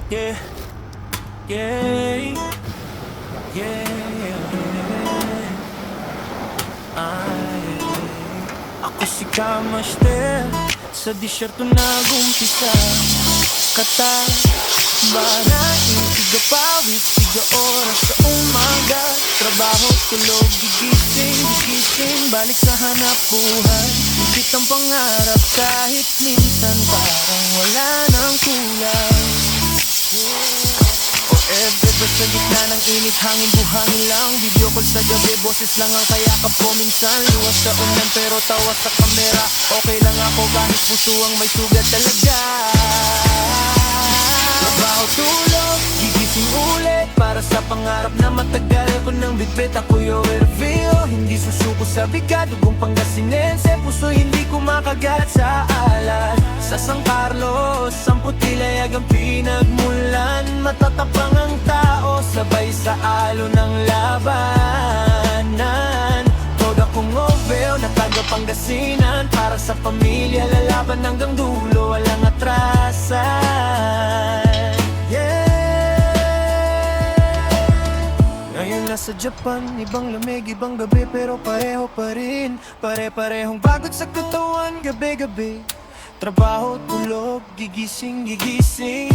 Yeah, yeah, yeah. Ako si Kamaster, sa disyerto nag-umpisa. Kata, barain, tiga pawis, tiga oras sa umaga. Trabaho, tulog, gigising, balik sa hanap buhay. Higit ang pangarap kahit minsan parang wala nang kulay. Forever sa gitna ng init, hangin buhangin lang. Video call sa gabi, boses lang ang kayakap ko minsan. Luwas sa unan pero tawa sa kamera. Okay lang ako kahit puso ang may sugat talaga. Trabaho, tulog, gigising ulit para sa pangarap na matagal ko nang bitbit. Ako'y overview, hindi susuko sa bigat. Dugong Pangasinense, puso hindi kumakagat sa alas. Sa San Carlos, ang putilayag ang pinagmulan. Matatapang ang tao, sabay sa alo ng labanan. Todo akong obeo na taga Pangasinan. Para sa pamilya, lalaban hanggang dulo, walang atrasan. Ngayon nasa Japan, ibang lamig, ibang gabi, pero pareho pa rin. Pare-parehong pagod sa katawan, gabi-gabi. Trabaho, tulog, gigising,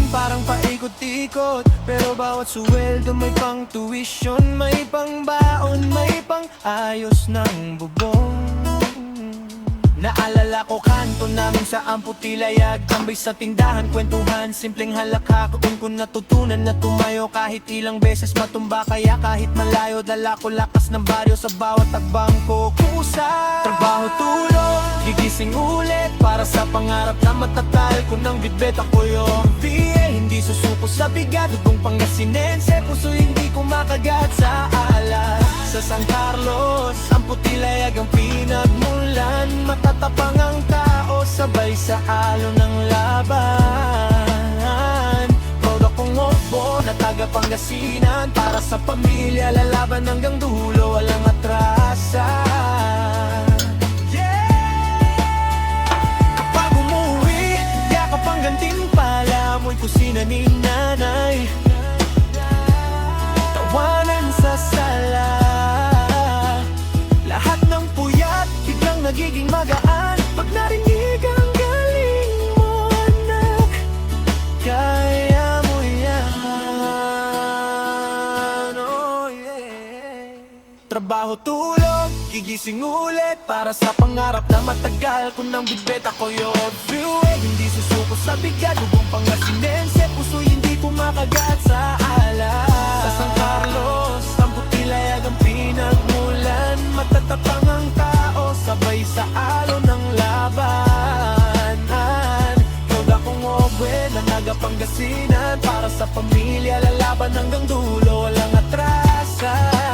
parang paikot-ikot. Pero bawat suweldo may pang tuition, may pang baon, may pang ayos ng bubong. Naalala ko kanto namin sa Amputilayag. Tambay sa tindahan, kwentuhan, simpleng halakhak. Doon ko natutunan na tumayo kahit ilang beses matumba. Kaya kahit malayo, dala ko lakas ng baryo sa bawat tagbang ko. Kusa, trabaho, tulog, gigising ulit para sa pangarap na matatal ko ng bitbit. Ako yung VA, hindi susuko sa bigat. Dugong Pangasinense, puso hindi kumakagat sa alas. Sa San Carlos, ang Putilayag ang pinagmulan. Matatapang ang tao, sabay sa alo ng laban. Proud akong opo na taga Pangasinan. Para sa pamilya, lalaban hanggang dulo, walang atrasan. Kapag umuwi, yakap ang gantimpala, amoy kusina ni nanay. Tawanan sa sala, lahat ng puyat biglang nagiging magaan. Pag narinig ang galing mo, anak, kaya mo yan. Oh yeah. Trabaho, tulog, gigising ulit para sa pangarap na matagal ko nang bitbit. Ako yung freeway, hindi susuko sa bigat. Dugong Pangasinense, puso hindi kumakagat sa alas. Sa San Carlos, ang Putilayag ang pinagmulan. Matatapang ang tao, sabay sa alo ng labanan. Proud akong obwe na naga Pangasinan. Para sa pamilya, lalaban hanggang dulo, walang atrasan.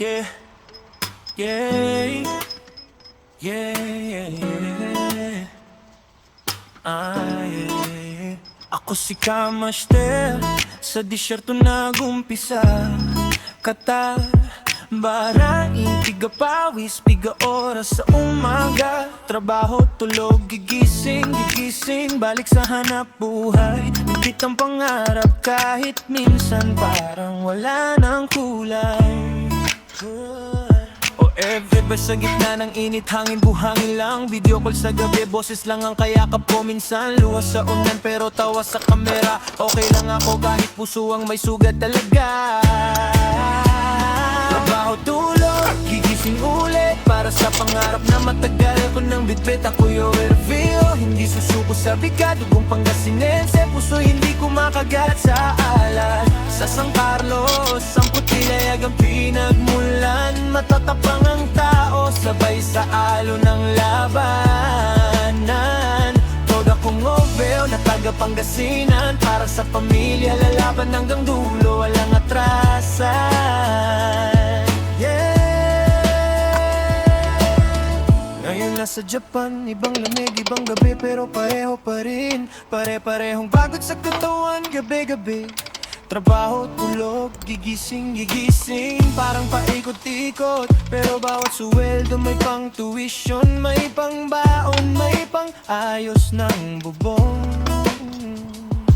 Yeah, yeah, yeah, yeah. Yeah. Ako si Kamaster, sa disyerto nag-umpisa. Kata, barain, tiga pawis, piga oras sa umaga. Trabaho, tulog, gigising, balik sa hanap buhay. Higit ang pangarap kahit minsan parang wala nang kulay. O everywhere sa gitna ng init, hangin buhangin lang. Video call sa gabi, boses lang ang kayakap ko minsan. Luwas sa unan pero tawa sa kamera. Okay lang ako kahit puso ang may sugat talaga. Trabaho, tulog, gigising ulit para sa pangarap na matagal ko nang bitbit. Ako'y overview, hindi susuko sa bigat. Dugong Pangasinense, puso hindi kumakagat sa alas. Sa San Carlos, ang Putilayag ang pinagmulan. Matatapang ang tao, sabay sa alo ng labanan. Proud akong obeo na taga Pangasinan. Para sa pamilya, lalaban hanggang dulo, walang atrasan. Yeah. Ngayon nasa Japan, ibang lamig, ibang gabi, pero pareho pa rin. Pare-parehong pagod sa katawan, gabi-gabi. Trabaho, tulog, gigising, gigising. Parang paikot-ikot, pero bawat suweldo may pang tuition, may pang baon, may pang ayos ng bubong.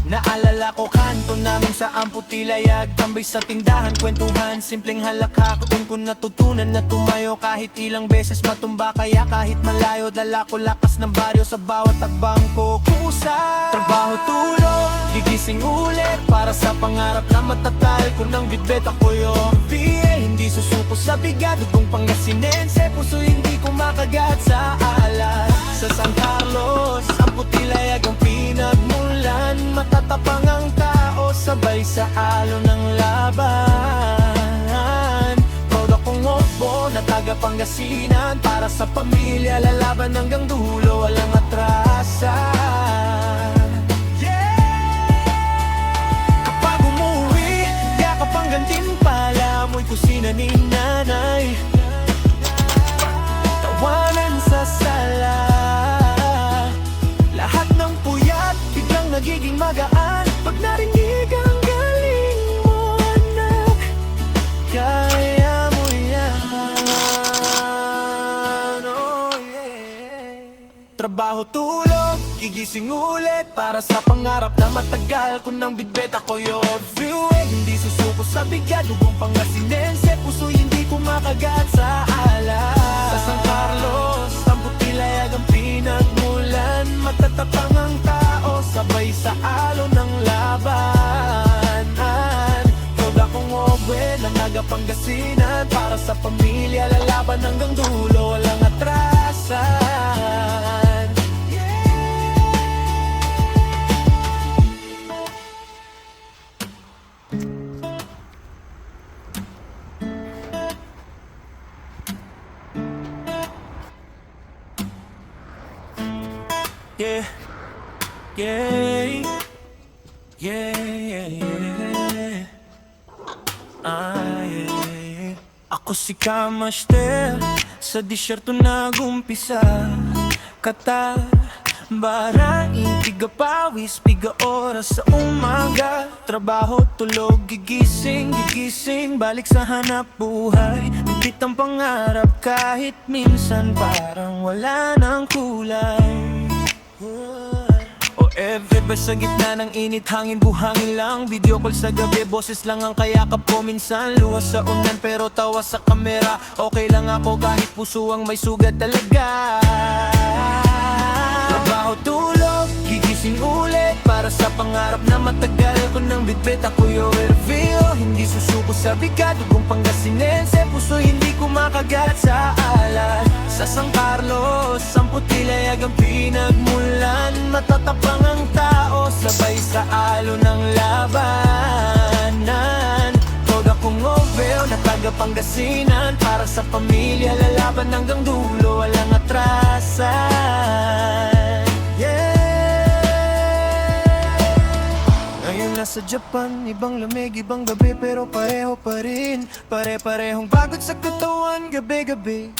Naalala ko kanto namin sa Amputilayag, tambay sa tindahan, kwentuhan, simpleng halakhak. Doon ko natutunan na tumayo kahit ilang beses matumba. Kaya kahit malayo, dala ko lakas ng baryo sa bawat tagbang ko kusa. Trabaho, tulog, gigising ulit, para sa pangarap na matatal ko ng bitbet ako yung VA. Hindi susuko sa bigat, dugong Pangasinense, puso hindi ko makagat sa alas. Sa San Carlos, Amputilayag ang pinagmulan. Matatapang ang tao, sabay sa alon ng laban. Proud akong opo na taga Pangasinan, para sa pamilya lalaban hanggang dulo, walang atrasan. Kapag umuwi, yakap ang gantimpala, amoy kusina ni nanay, tawanan sa sala. Lahat ng puyat biglang nagiging magaan pag narinig ang galing mo, anak. Kaya mo yan, oh yeah. Trabaho, tulog, gigising ulit, para sa pangarap na matagal ko ng bitbet ako yung everywhere. Hindi susuko sa bigat, dugong Pangasinense, puso hindi ko makagat sa alas. Sa San Carlos, Amputilayag ang pinagmulan. Matatapang ang tao, sabay sa alon ng labanan. Proud akong obe ng naga Pangasinan, para sa pamilya lalaban hanggang dulo, walang atrasan. Yeah, yeah, yeah, yeah, yeah. Yeah. Ako si Kamaster, sa disyerto nagumpisa. Katar, barain, pigapawis, piga oras sa umaga. Trabaho, tulog, gigising, gigising, balik sa hanap buhay. Nagpit ang pangarap kahit minsan parang wala ng kulay. O every sa gitna ng init, hangin buhangin lang. Video call sa gabi, boses lang ang kayakap ko. Minsan luwas sa unan pero tawa sa kamera. Okay lang ako kahit puso ang may sugat talaga. Trabaho, tulog, gigising ulit, para sa pangarap na matagal ko ng bitbit ako yung review. Hindi susuko sa bigat, dugong Pangasinense, puso hindi ko makagat sa alas. Sa San Carlos, Amputilayag ang pinagmulan. Matatapang ang tao, sabay sa alon ng labanan. Proud akong obel na taga Pangasinan, para sa pamilya lalaban hanggang dulo, walang atrasan. Ngayon nasa Japan, ibang lamig, ibang gabi, pero pareho pa rin. Pare-parehong pagod sa katawan, gabi-gabi.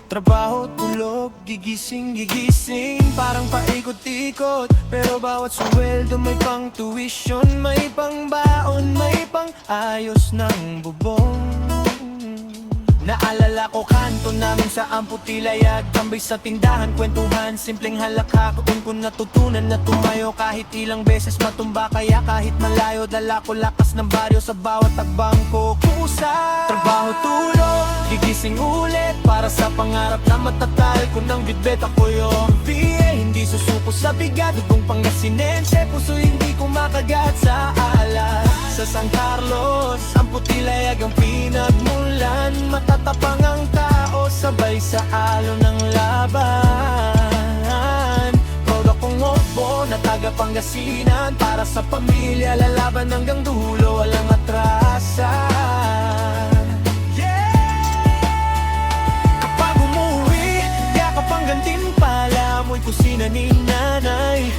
Trabaho, tulog, gigising, gigising. Parang paikot-ikot, pero bawat suweldo may pang tuition, may pang baon, may pang ayos ng bubong. Naalala ko kanto namin sa Amputilayag, tambay sa tindahan, kwentuhan, simpleng halakhak. Doon ko natutunan na tumayo kahit ilang beses matumba. Kaya kahit malayo, dala ko lakas ng baryo sa bawat tagbang ko kusa. Trabaho, tulog, gigising ulit, para sa pangarap na matatal ko ng bitbet ako yung VA. Hindi susuko sa bigat, dugong Pangasinense, puso hindi ko makagat sa alas. Sa San Carlos, Amputilayag ang pinagmulan. Matatapang ang tao, sabay sa alon ng laban. Proud akong opo na taga Pangasinan, para sa pamilya lalaban hanggang dulo, walang atrasan. Kapag umuwi, yakap ang gantimpala, amoy kusina ni nanay,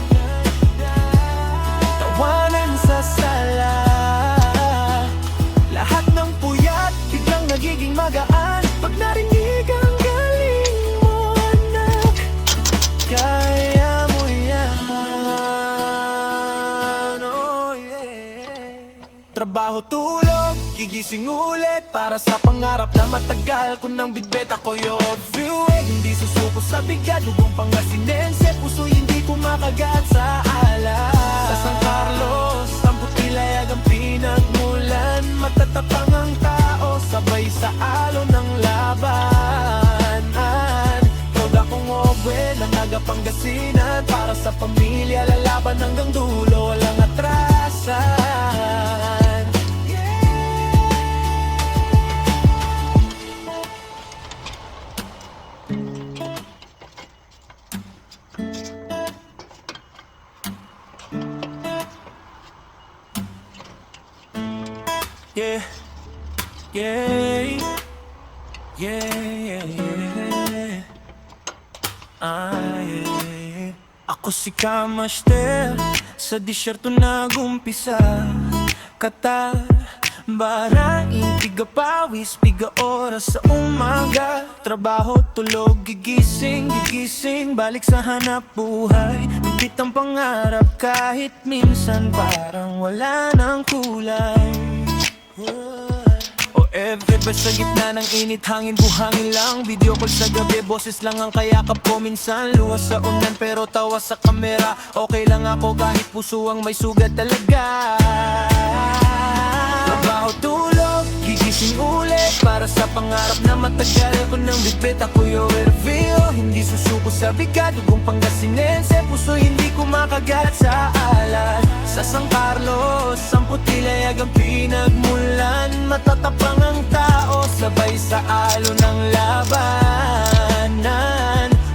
tawanan sa sala. Lahat ng puyat biglang nagiging magaan pag narinig ang galing mo, anak. Trabaho, tulog, gigising ulit para sa pangarap na matagal ko nang bitbit ako yung view. Hindi susuko sa bigat, dugong Pangasinense, puso hindi kumakagat sa alas. Sa San Carlos, ang putilayag ang pinagmulan, matatapang ang tao, sabay sa alon ng labanan. Proud akong obwe ng naga Pangasinan, para sa pamilya lalaban hanggang dulo, walang atrasan. Yeah, yeah, yeah, yeah. Yeah. Ako si Kamaster, sa disyerto nagumpisa. Katar, baraing, pigapawis, piga oras sa umaga. Trabaho, tulog, gigising, balik sa hanap buhay. Bibit ang pangarap kahit minsan parang wala ng kulay. O every sa gitna ng init, hangin buhangin lang. Video call sa gabi, boses lang ang kayakap ko. Minsan luwas sa unan pero tawa sa kamera. Okay lang ako kahit puso ang may sugat talaga. Trabaho, tulog, gigising ulit para sa pangarap na matagal ko nang bitbit ako yung review. Hindi susuko sa bigat, dugong Pangasinense, puso hindi kumakagat sa alas. Sa San Carlos, ang putilayag ang pinagmulan, matatapang ang tao, sabay sa alon ng labanan.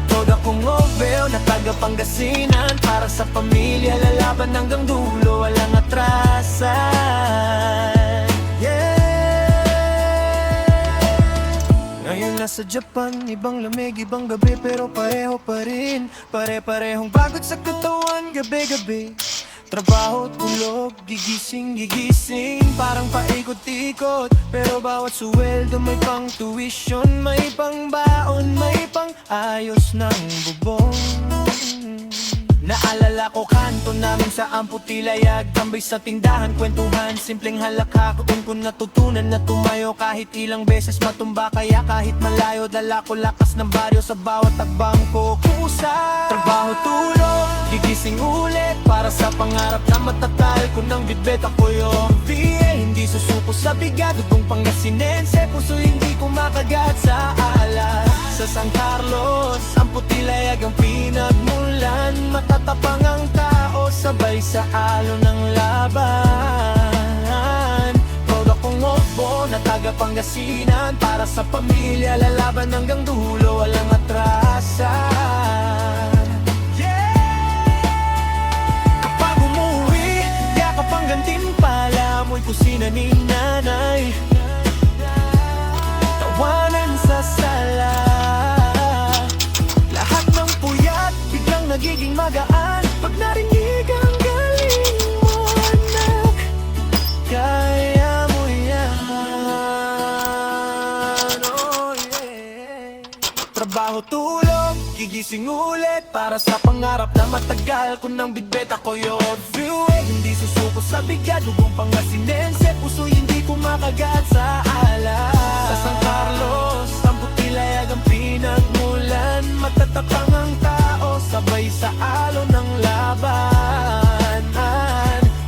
Proud akong obel na taga Pangasinan, para sa pamilya lalaban hanggang dulo, walang atrasan. Ngayon nasa Japan, ibang lamig, ibang gabi, pero pareho pa rin. Pare-parehong pagod sa katawan, gabi-gabi. Trabaho, tulog, gigising, parang paikot-ikot. Pero bawat suweldo may pang tuition, may pang baon, may pang ayos ng bubong. Naalala ko kanto namin sa Amputilayag, tambay sa tindahan, kwentuhan, simpleng halakha. Kung natutunan na tumayo kahit ilang beses matumba, kaya kahit malayo dala ko lakas ng baryo sa bawat takbang ko kusa. Trabaho, tulog, gigising ulit para sa pangarap na matatal ko nang bitbit ako yung VA. Hindi susuko sa bigat, dugong Pangasinense, puso hindi kumakagat sa alas. Sa San Carlos, ang putilayag ang pinagmulan, matatapang ang tao, sabay sa alon ng laban. Proud akong opo na taga Pangasinan, para sa pamilya lalaban hanggang dulo, walang atrasan. Kapag umuwi, yakap ang gantimpala, amoy kusina ni nanay, tawanan sa sala. Lahat ng puyat biglang nagiging magaan pag narinig ang galing mo, anak. Kaya mo yan, oh yeah. Trabaho, tulog, gigising ulit para sa pangarap na matagal ko nang bitbit ako yung view. Hindi susuko sa bigat, dugong Pangasinense, puso hindi kumakagat sa alas. Sa San Carlos, ang putilayag ang pinagmulan, matatapang ang tao, sabay sa alon ng labanan.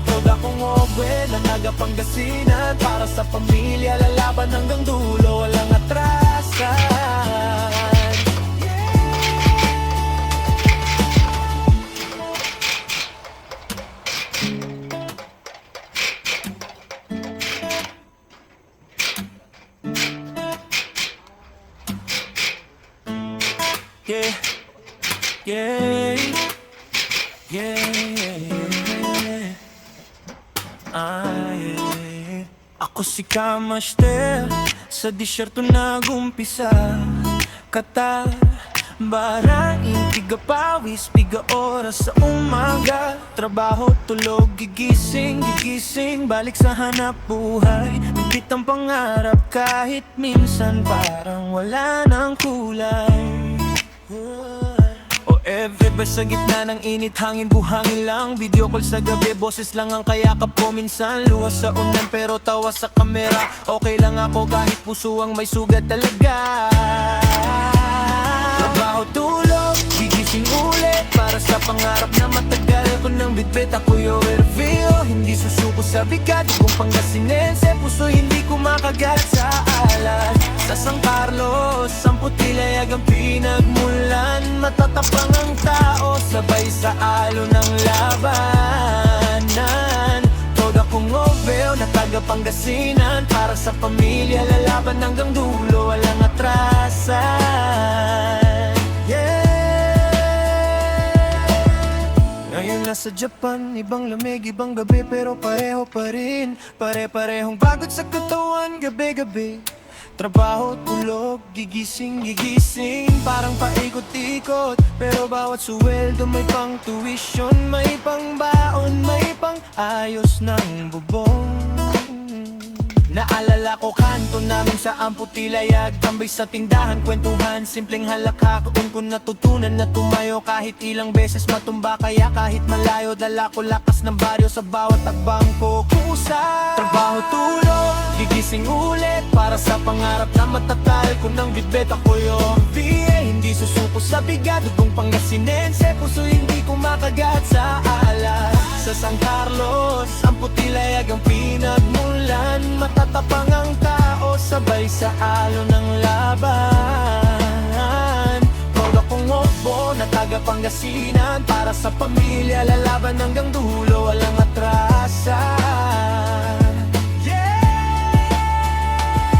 Proud akong obwe na naga Pangasinan, para sa pamilya lalaban hanggang dulo, walang atrasan. Yeah, yeah, yeah, yeah. Yeah. Ako si Kamaster, sa disyerto nagumpisa. Katar, baraing, pigapawis, piga oras sa umaga. Trabaho, tulog, gigising, balik sa hanap buhay. Bibit ang pangarap kahit minsan parang wala ng kulay. O Forever sa gitna ng init, hangin buhangin lang. Video call sa gabi, boses lang ang kayakap ko minsan. Luwas sa unan pero tawa sa kamera. Okay lang ako kahit puso ang may sugat talaga. Trabaho, tulog, gigising ulit para sa pangarap na matagal ko nang bitbit. Ako yung Ervio, hindi susuko sa bigat. Kung Pangasinense, puso hindi ko makagat sa alas. Sa San Carlos, ang Putilayag ang pinagmulan. Matatapang ang tao, sabay sa alo ng labanan. Todo akong obel na taga Pangasinan. Para sa pamilya, lalaban hanggang dulo, walang atrasan. Ngayon nasa Japan, ibang lamig, ibang gabi, pero pareho pa rin. Pare-parehong pagod sa katawan, gabi-gabi. Trabaho, tulog, gigising, parang paikot-ikot. Pero bawat suweldo may pang tuition, may pang baon, may pang ayos ng bubong. Naalala ko kanto namin sa Putilayag. Tambay sa tindahan, kwentuhan, simpleng halakak. Doon ko natutunan na tumayo kahit ilang beses matumba. Kaya kahit malayo, dala ko lakas ng baryo sa bawat tagbang ko kusa. Trabaho, tulog, gigising ulit para sa pangarap na matatal ko nang bitbit. Ako yung VA, hindi susuko sa bigat. Dugong Pangasinense, puso hindi ko makagat sa alas. Sa San Carlos, ang Putilayag ang pinagmulan. Matatapang ang tao, sabay sa alo ng laban. Proud akong opo na taga Pangasinan. Para sa pamilya, lalaban hanggang dulo, walang atrasan.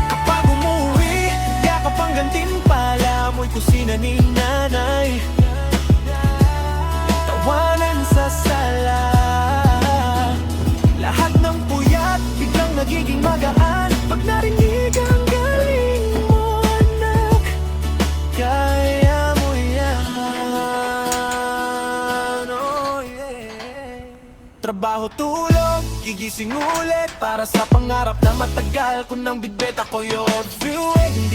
Kapag umuwi, yakap ang gantimpala. Amoy kusina ni nanay, tawanan sa sala. Lahat ng puyat biglang nagiging magaan pag narinig ang galing mo, anak. Kaya mo yan, oh yeah. Trabaho, tulog, gigising ulit para sa pangarap na matagal ko nang bitbit. Ako yung view, hindi